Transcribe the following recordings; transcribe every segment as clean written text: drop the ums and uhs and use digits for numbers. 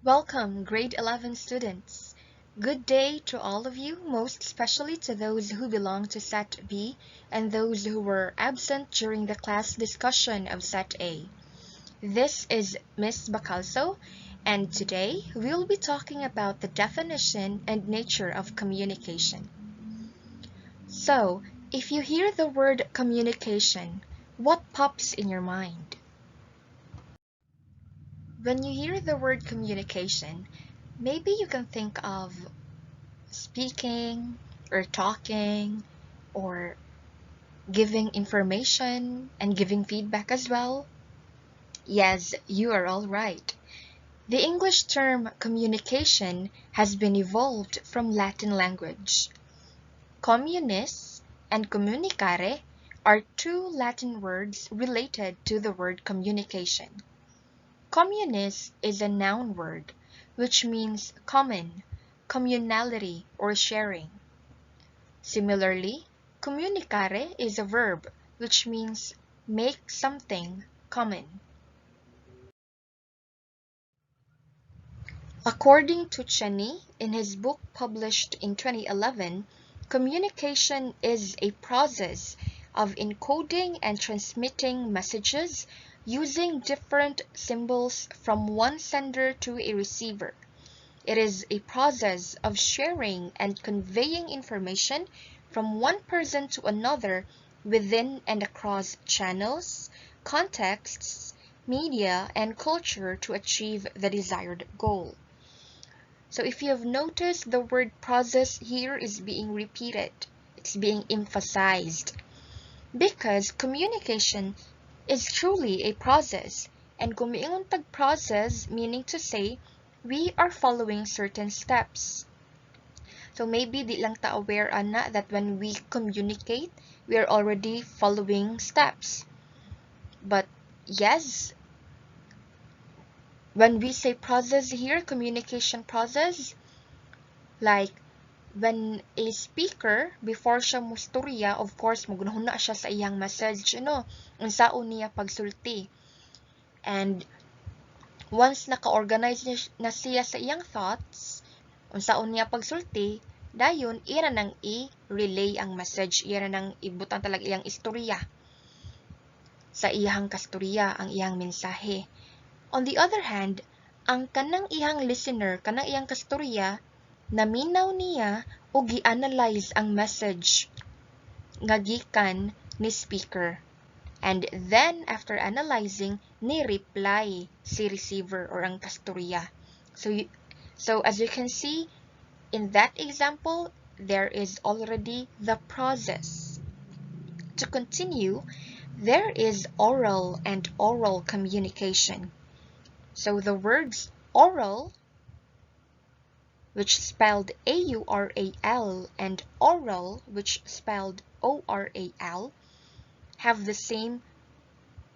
Welcome, grade 11 students. Good day to all of you, most especially to those who belong to Set B and those who were absent during the class discussion of Set A. This is Miss Bacalso, and today we'll be talking about the definition and nature of communication. So, if you hear the word communication, what pops in your mind? When you hear the word communication, maybe you can think of speaking or talking or giving information and giving feedback as well. Yes, you are all right. The English term communication has been evolved from Latin language. Communis and communicare are two Latin words related to the word communication. Communis is a noun word, which means common, communality, or sharing. Similarly, communicare is a verb, which means make something common. According to Cheney, in his book published in 2011, communication is a process of encoding and transmitting messages using different symbols from one sender to a receiver. It is a process of sharing and conveying information from one person to another within and across channels, contexts, media, and culture to achieve the desired goal. So if you have noticed, the word process here is being repeated. It's being emphasized. Because communication is truly a process. And kung miingon tag process, meaning to say, we are following certain steps. So maybe di lang ta aware ana that when we communicate, we are already following steps. But yes, when we say process here, communication process, like when a speaker, before siya musturya, of course, magunahon na siya sa iyang message, unsaon niya pagsulti. And once naka-organize na siya sa iyang thoughts, unsaon niya pagsulti, dayon, ira nang i-relay ang message, ira nang ibutang talag iyang istorya. Sa iyang kastorya, ang iyang mensahe. On the other hand, ang kanang iyang listener, kanang iyang kastorya, naminaw niya o gi-analyze ang message nga gikan ni speaker. And then, after analyzing, ni-reply si receiver or ang kastorya. So as you can see, in that example, there is already the process. To continue, there is oral and oral communication. So the words oral, which spelled A-U-R-A-L, and oral, which spelled O-R-A-L, have the same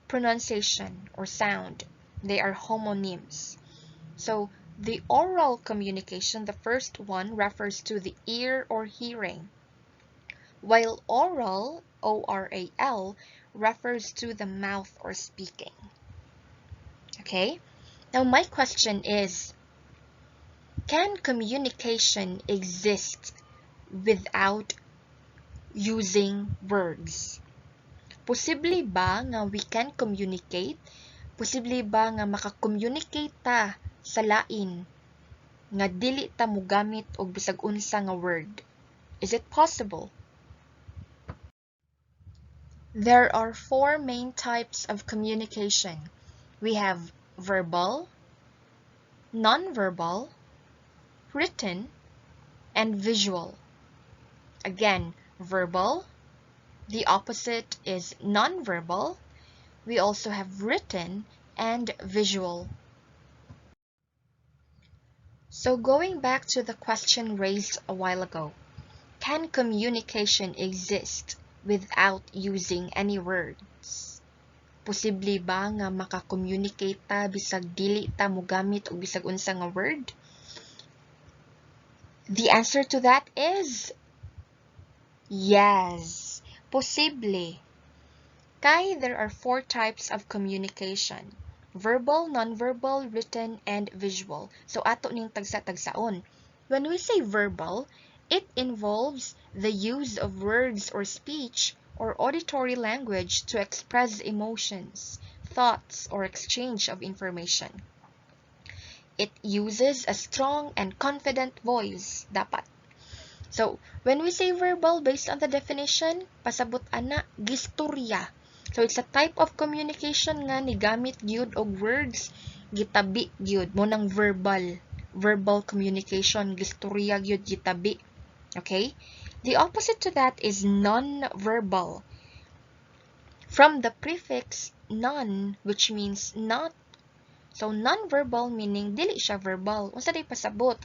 pronunciation or sound. They are homonyms. So the oral communication, the first one, refers to the ear or hearing, while oral, O-R-A-L, refers to the mouth or speaking. Okay? Now my question is, can communication exist without using words? Posible ba nga we can communicate? Posible ba nga maka-communicate ta sa lain nga dili ta mogamit og bisag unsa nga word? Is it possible? There are four main types of communication. We have verbal, non-verbal, written, and visual. Again, verbal. The opposite is non-verbal. We also have written and visual. So going back to the question raised a while ago, can communication exist without using any words? Posible ba nga maka-communicate ta bisag dili ta mogamit og bisag unsa nga word? The answer to that is yes, posible. Kay there are four types of communication: verbal, nonverbal, written, and visual. So ato ning tagsa-tagsaon. When we say verbal, it involves the use of words or speech or auditory language to express emotions, thoughts, or exchange of information. It uses a strong and confident voice, dapat. So, when we say verbal, based on the definition, pasabot ana, gistorya. So, it's a type of communication nga nigamit gyud og words, gitabi gyud mo nang verbal. Verbal communication, gistorya gyud gitabi. Okay? The opposite to that is non-verbal. From the prefix non, which means not. So, non-verbal meaning dili siya verbal. Unsa day pasabot?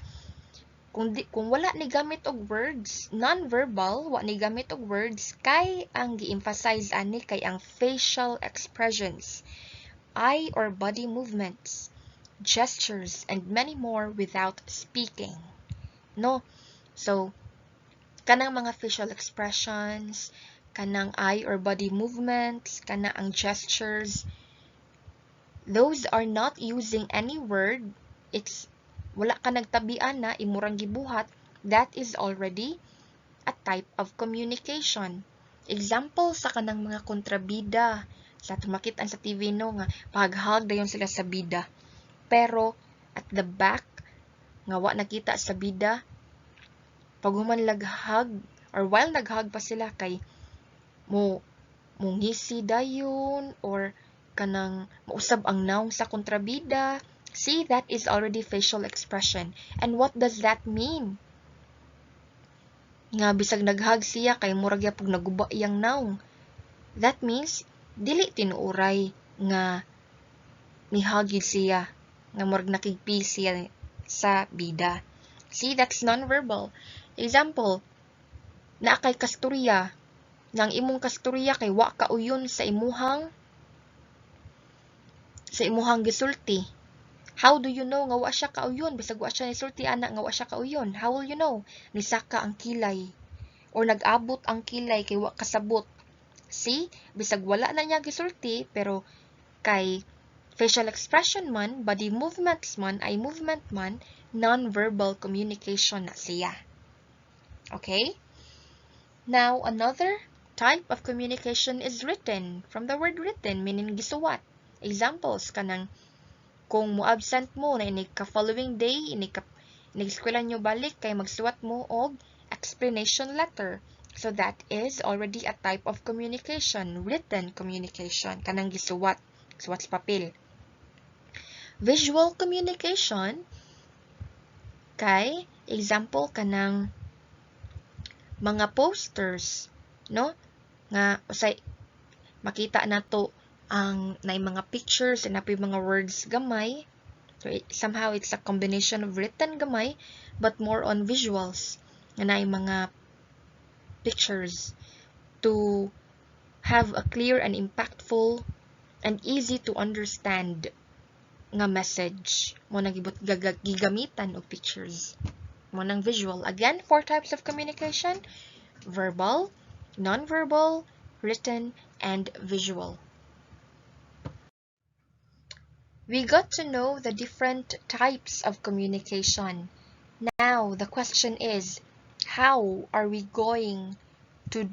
Kung wala ni gamit og words, non-verbal, wa ni gamit og words, kay ang gi-emphasize ani kay ang facial expressions, eye or body movements, gestures, and many more without speaking. No? So, kanang mga facial expressions, kanang eye or body movements, kanang ang gestures, those are not using any word. It's wala ka nagtabian na imurang gibuhat, that is already a type of communication. Example sa kanang mga kontrabida sa tumakit-an sa TV no nga paghag dayon sila sa bida. Pero at the back nga wa nakita sa bida, pag human laghag or while naghag pa sila kay ngisi dayon or kanang mausab ang naong sa kontrabida. See, that is already facial expression. And what does that mean? Nga bisag naghag siya kay murag yapog naguba iyang naong. That means dili tinuuray nga nihagid siya, nga murag nakigpi siya sa bida. See, that's nonverbal. Example, naa kay kasturya, nang imong kasturya kay wa kauyon sa imuhang gisulti. How do you know nga wa siya kauyon? Bisag wa siya nisulti ana nga wa siya kauyon. How will you know? Nisaka ang kilay or nag-abot ang kilay kay wa kasabot. See, bisag wala na niya gisulti pero kay facial expression man, body movements man, eye movement man, non-verbal communication na siya. Okay? Now, another type of communication is written. From the word written, meaning gisuwat. Examples kanang kung mo-absent mo na inig ka-following day, inig eskwela nyo balik, kay magsuwat mo og explanation letter. So that is already a type of communication, written communication, kanang gisuwat, suwat sa papel. Visual communication, kay example kanang mga posters, no? Nga, usay, makita na to ang na mga pictures and napoy mga words gamay. So somehow it's a combination of written gamay but more on visuals nga na mga pictures to have a clear and impactful and easy to understand nga message mo nang gigamitan og pictures mo nang visual. Again, 4 types of communication: verbal, non-verbal, written, and visual. We got to know the different types of communication. Now, the question is, how are we going to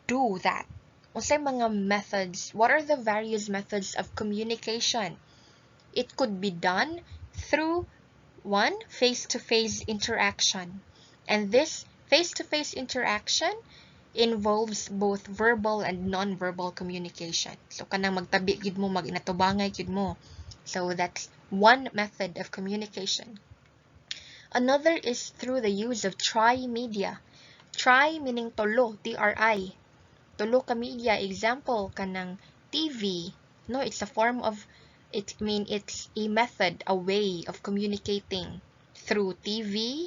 do that? Unsay mga methods? What are the various methods of communication? It could be done through one, face-to-face interaction. And this face-to-face interaction involves both verbal and non-verbal communication. So, kanang magtabi gid mo, mag-inatubangay gid mo. So that's one method of communication. Another is through the use of tri-media. Tri meaning tolo, T-R-I. Tolo ka media, example, kanang TV. No, it's a form of, it's a method, a way of communicating through TV,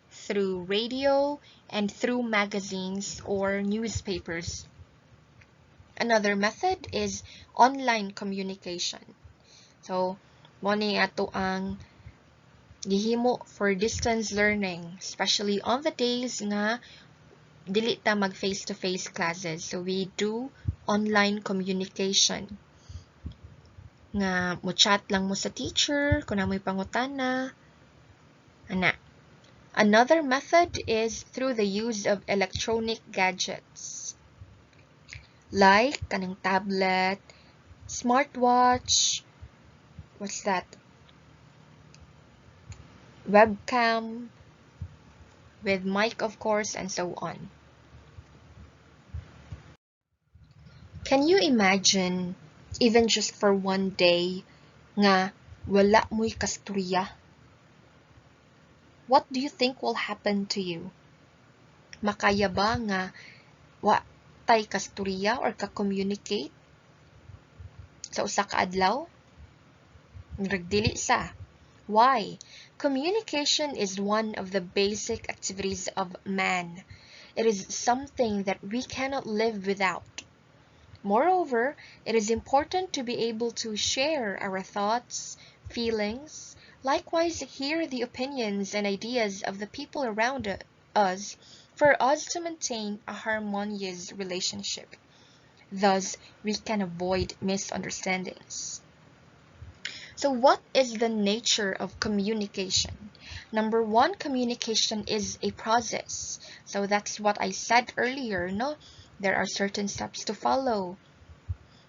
through radio, and through magazines or newspapers. Another method is online communication. So, mo ni ato ang gihimo for distance learning, especially on the days nga dili ta mag face-to-face classes. So, we do online communication. nga mo chat lang mo sa teacher kung amoy pangutana ana. Another method is through the use of electronic gadgets like kanang tablet, smartwatch, what's that, webcam with mic of course, and so on. Can you imagine, even just for one day, nga wala mo'y kasturya? What do you think will happen to you? Makaya ba nga wa tay kasturya or ka-communicate sa usa ka adlaw? Nagdili sa. Why? Communication is one of the basic activities of man. It is something that we cannot live without. Moreover, it is important to be able to share our thoughts, feelings, likewise hear the opinions and ideas of the people around us for us to maintain a harmonious relationship. Thus, we can avoid misunderstandings. So what is the nature of communication? Number one, communication is a process. So that's what I said earlier, no? There are certain steps to follow.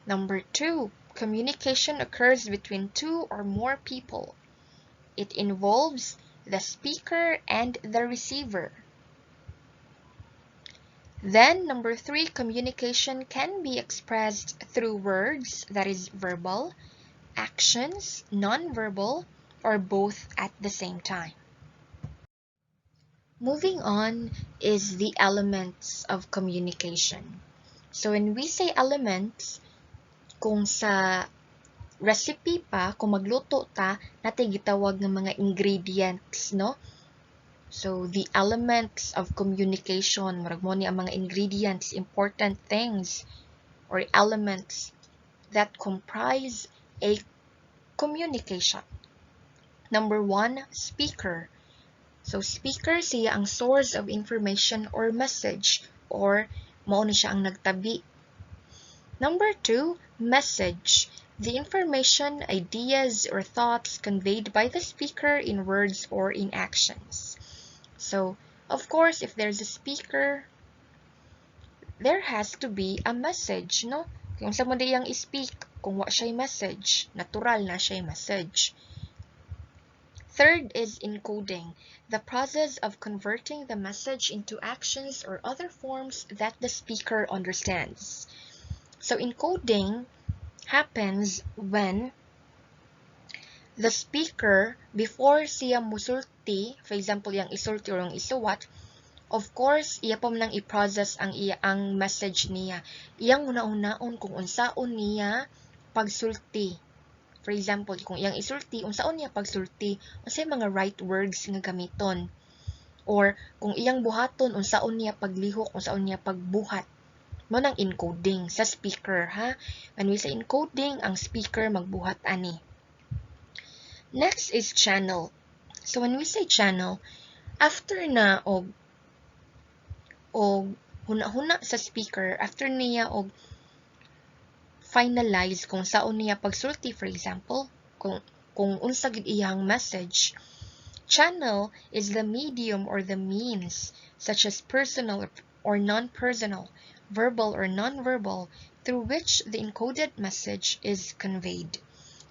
Number two, communication occurs between two or more people. It involves the speaker and the receiver. Then, number three, communication can be expressed through words, that is verbal, actions, non-verbal, or both at the same time. Moving on is the elements of communication. So when we say elements, kung sa recipe pa, kung magluto ta, natin gitawag ng mga ingredients, no? So the elements of communication, marag mo ni ang mga ingredients, important things, or elements that comprise a communication. Number one, speaker. So speaker siya ang source of information or message, or mao ni siya ang nagtabi. Number two, message. The information, ideas, or thoughts conveyed by the speaker in words or in actions. So, of course, if there's a speaker, there has to be a message, no? Kung sa mo diyang i-speak, kung wa siya'y message, natural na siya'y message. Third is encoding, the process of converting the message into actions or other forms that the speaker understands. So encoding happens when the speaker, before siya musulti, for example, yung isulti or yung isuwat, of course, iya pa man i-process ang message niya. Iyang una-unaon kung unsaon niya pagsulti. For example, kung iyang isulti, unsaon niya pagsulti, unsay mga right words nga gamiton. Or kung iyang buhaton, unsaon niya paglihok, unsaon niya pagbuhat. Mo nang encoding sa speaker, ha? When we say encoding, ang speaker magbuhat ani. Next is channel. So when we say channel, after na og huna-huna sa speaker, after niya og finalize kung saon niya pagsulti, for example, kung unsa gid iyang message, channel is the medium or the means, such as personal or non-personal, verbal or non-verbal, through which the encoded message is conveyed.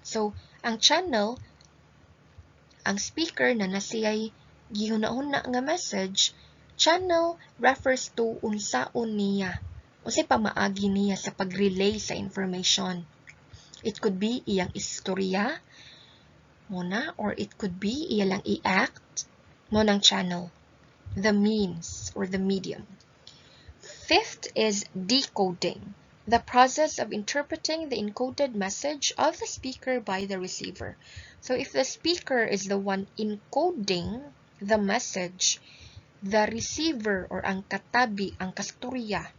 So, ang channel, ang speaker na nasiyay gihuna-huna nga message, channel refers to unsaon niya, unsay pamaagi niya sa pag-relay sa information. It could be iyang istorya, muna, or it could be iya lang i-act, mo ng channel, the means or the medium. Fifth is decoding, the process of interpreting the encoded message of the speaker by the receiver. So if the speaker is the one encoding the message, the receiver or ang katabi, ang kasturya,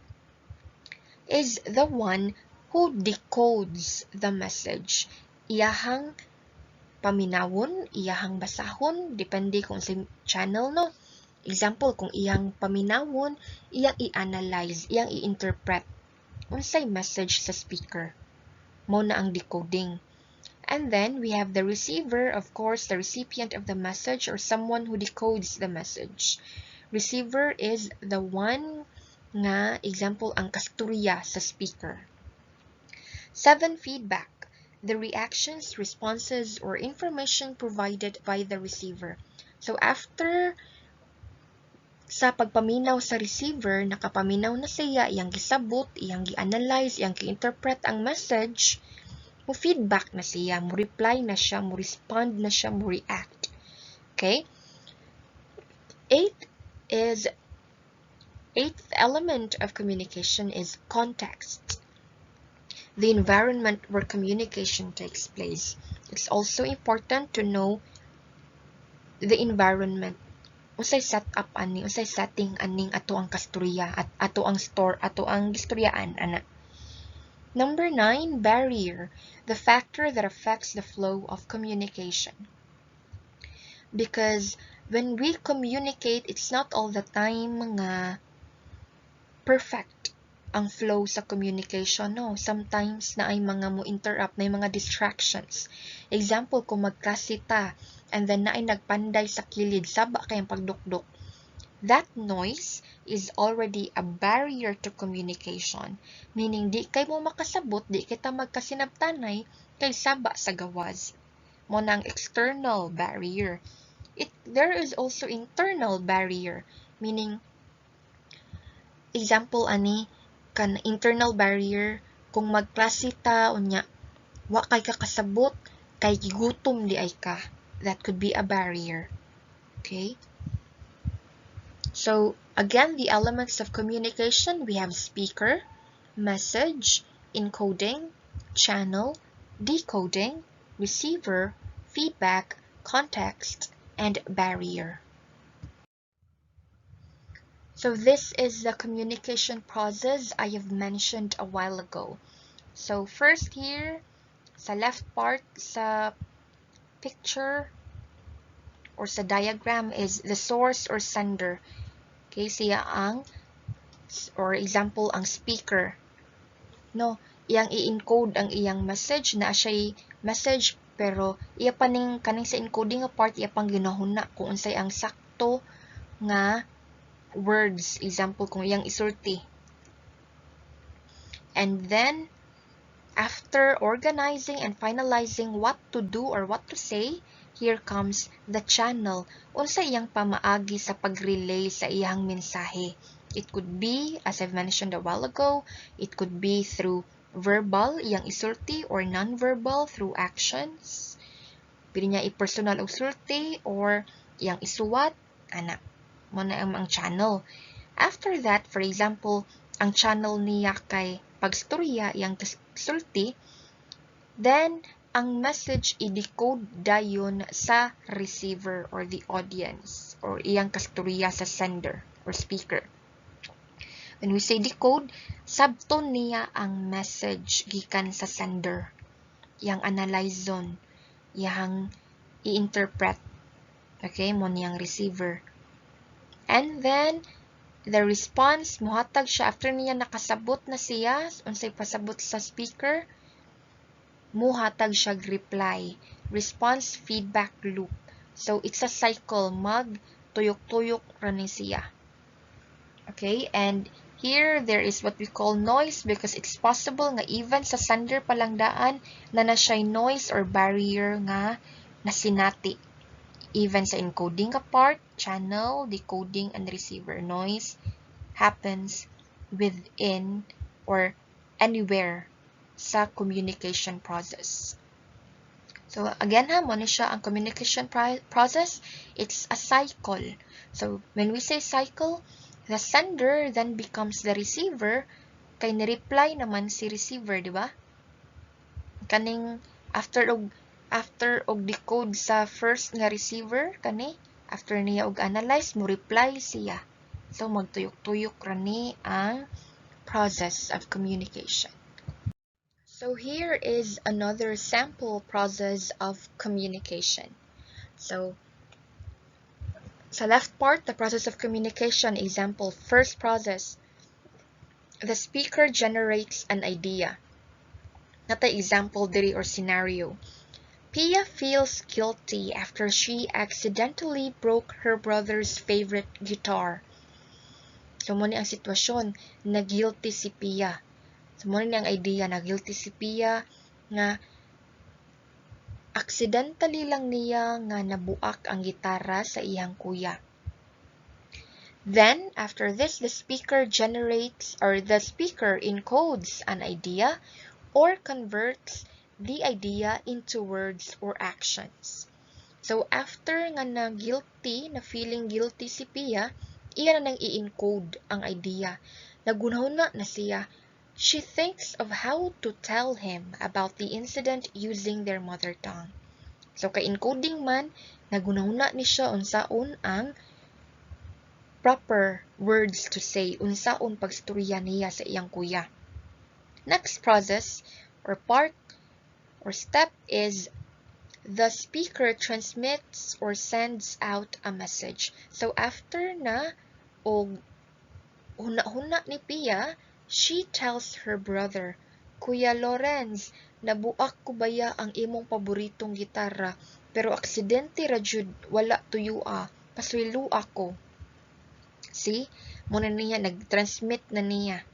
is the one who decodes the message. Iyahang paminawon, iyahang basahon, depende kung sa channel, no? Example, kung iyang paminawon, iyang i-analyze, iyang i-interpret unsay message sa speaker. Mao na ang decoding. And then we have the receiver, of course, the recipient of the message or someone who decodes the message. Receiver is the one nga, example, ang kasturya sa speaker. 7, feedback. The reactions, responses, or information provided by the receiver. So after sa pagpaminaw sa receiver, nakapaminaw na siya, iyang gisabot, iyang gi-analyze, iyang gi-interpret ang message, mo feedback na siya, mo reply na siya, mo respond na siya, mo react. Okay? Eighth element of communication is context. The environment where communication takes place. It's also important to know the environment. Unsay setup ani, unsay setting aning ato ang kasturya at ato ang store, ato ang gistoryaan ana. Number 9, barrier, the factor that affects the flow of communication. Because when we communicate, it's not all the time nga perfect ang flow sa communication, no? Sometimes na ay mga mo interrupt, na ay mga distractions. Example, kung magkasita, and then na ay nagpanday sa kilid, saba kayang pagdukduk. That noise is already a barrier to communication. Meaning, di kay mo makasabot, di kita magkasinabtanay, kay saba sa gawas. Mo nang external barrier. There is also internal barrier. Meaning, example ani, kan internal barrier, kung magklasita, unya, wa kay kakasabot, kay gigutom di ay ka. That could be a barrier. Okay? So, again, the elements of communication, we have speaker, message, encoding, channel, decoding, receiver, feedback, context, and barrier. So this is the communication process I have mentioned a while ago. So first here, sa left part sa picture or sa diagram is the source or sender. Okay, siya ang, or example, ang speaker. No, iyang i-encode ang iyang message, na siya'y message, pero iya pa ning kaning sa encoding nga part, iya pang ginahuna kung unsay ang sakto nga words, example, kung iyang isulti. And then, after organizing and finalizing what to do or what to say, here comes the channel. Unsa iyang pamaagi sa pag-relay sa iyang mensahe. It could be, as I've mentioned a while ago, it could be through verbal, iyang isulti, or non-verbal, through actions. Pwede niya i-personal og sulti, or iyang isuwat, ana. Mo na ang channel. After that, for example, ang channel niya kay pagstorya, iyang sulti, then ang message i-decode dayon sa receiver or the audience or iyang kasturya sa sender or speaker. When we say decode, sabton niya ang message gikan sa sender. Iyang analyze zone, iyang i-interpret. Okay, mo niyang receiver. And then the response, muhatag siya after niya nakasabot na siya, unsay pasabot sa speaker, muhatag siya reply, response feedback loop. So it's a cycle, mag tuyok-tuyok rani siya. Okay, and here there is what we call noise because it's possible nga even sa sender palang daan na siya noise or barrier nga nasinati. Even sa encoding ka part, channel, decoding, and receiver, noise happens within or anywhere sa communication process. So again ha, mo ni siya ang communication process. It's a cycle. So when we say cycle, the sender then becomes the receiver, kay ni-reply naman si receiver, di ba? Kaning after og decode sa first nga receiver kani, after niya og analyze, mo reply siya. So magtuyok-tuyok rani ang process of communication. So here is another sample process of communication. So sa left part, the process of communication, example, first process, the speaker generates an idea. Not the example diri or scenario. Pia feels guilty after she accidentally broke her brother's favorite guitar. So, muna ang sitwasyon, na-guilty si Pia. So, muna ang idea, na-guilty si Pia nga accidentally lang niya nga nabuak ang gitara sa iyang kuya. Then, after this, the speaker encodes an idea or converts the idea into words or actions. So, after nga na feeling guilty si Pia, iya na nang i-encode ang idea. Nagunahuna na siya. She thinks of how to tell him about the incident using their mother tongue. So, kay encoding man, nagunahuna ni siya unsaon ang proper words to say, unsaon pagstorya niya sa iyang kuya. Next process or part or step is the speaker transmits or sends out a message. So after na og huna ni Pia, she tells her brother, Kuya Lorenz, nabuak ko baya ang imong paboritong gitara, pero aksidente ra jud wala tuyua, pasuylo ako. See? Muna niya, nag-transmit na niya.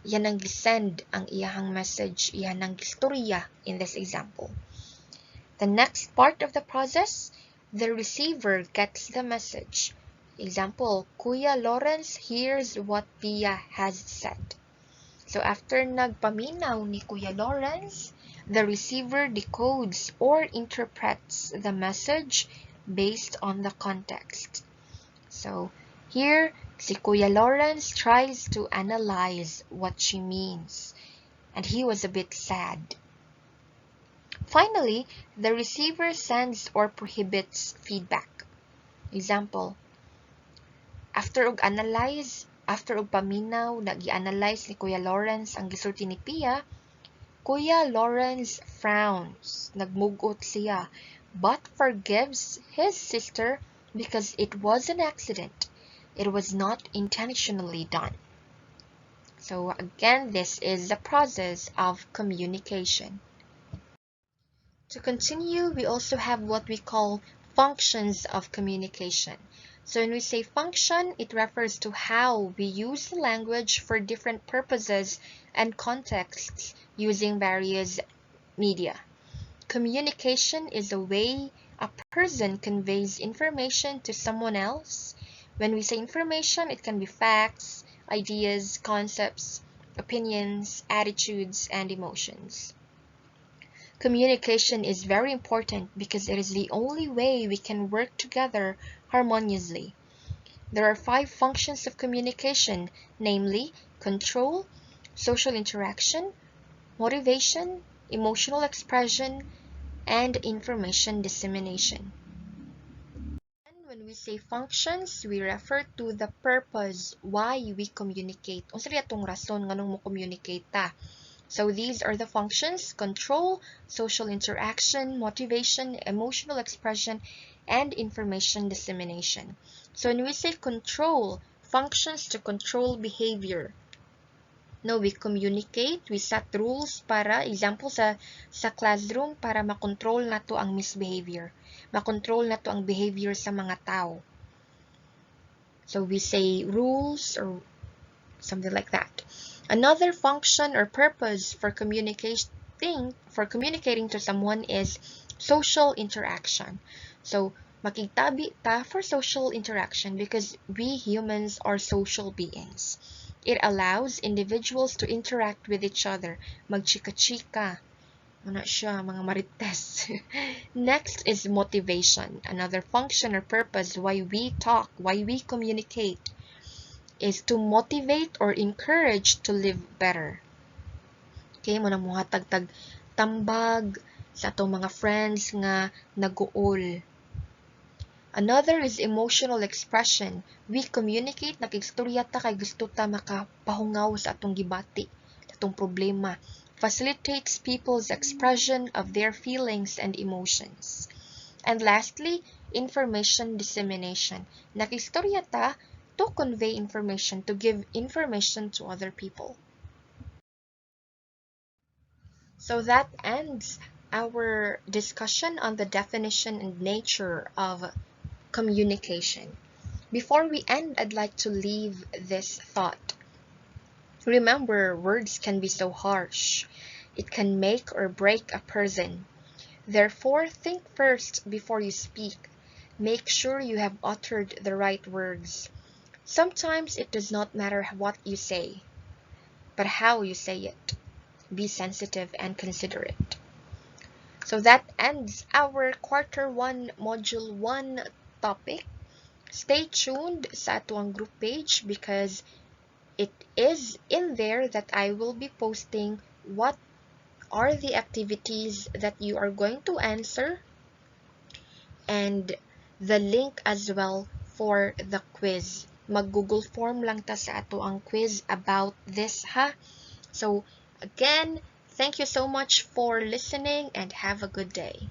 Yan ang gisend ang iyahang message, yan ang gistorya in this example. The next part of the process, the receiver gets the message. Example, Kuya Lawrence hears what Pia has said. So after nagpaminaw ni Kuya Lawrence, the receiver decodes or interprets the message based on the context. So here, si Kuya Lawrence tries to analyze what she means, and he was a bit sad. Finally, the receiver sends or prohibits feedback. Example, after og paminaw, nag-i-analyze ni Kuya Lawrence ang gisulti ni Pia, Kuya Lawrence frowns, nagmugot siya, but forgives his sister because it was an accident. It was not intentionally done. So again, this is the process of communication. To continue, we also have what we call functions of communication. So when we say function, it refers to how we use the language for different purposes and contexts using various media. Communication is a way a person conveys information to someone else. When we say information, it can be facts, ideas, concepts, opinions, attitudes, and emotions. Communication is very important because it is the only way we can work together harmoniously. There are 5 functions of communication, namely control, social interaction, motivation, emotional expression, and information dissemination. And when we say functions, we refer to the purpose why we communicate. Unsa diya tong rason nganong mo communicate ta? So these are the functions: control, social interaction, motivation, emotional expression, and information dissemination. So when we say control, functions to control behavior. No, we communicate, we set rules para, example sa classroom, para makontrol nato ang misbehavior. Makontrol nato ang behavior sa mga tao. So we say rules or something like that. Another function or purpose for communicating to someone is social interaction. So, makigtabi ta for social interaction because we humans are social beings. It allows individuals to interact with each other, magchika-chika. Ano siya, mga marites. Next is motivation. Another function or purpose why we talk, why we communicate, is to motivate or encourage to live better. Okay, mo na muhatag tambag sa atong mga friends nga nag-uol. Another is emotional expression. We communicate, nakigstorya ta kay gusto ta makapahungaw sa atong gibati, sa atong problema. Facilitates people's expression of their feelings and emotions. And lastly, information dissemination. Nakigstorya ta to convey information, to give information to other people. So that ends our discussion on the definition and nature of communication. Before we end, I'd like to leave this thought. Remember, words can be so harsh. It can make or break a person. Therefore, think first before you speak. Make sure you have uttered the right words. Sometimes it does not matter what you say, but how you say it. Be sensitive and considerate. So that ends our quarter 1 module 1 topic. Stay tuned sa atuang group page because it is in there that I will be posting what are the activities that you are going to answer and the link as well for the quiz. Mag-Google form lang ta sa ato ang quiz about this, ha? So, again, thank you so much for listening and have a good day.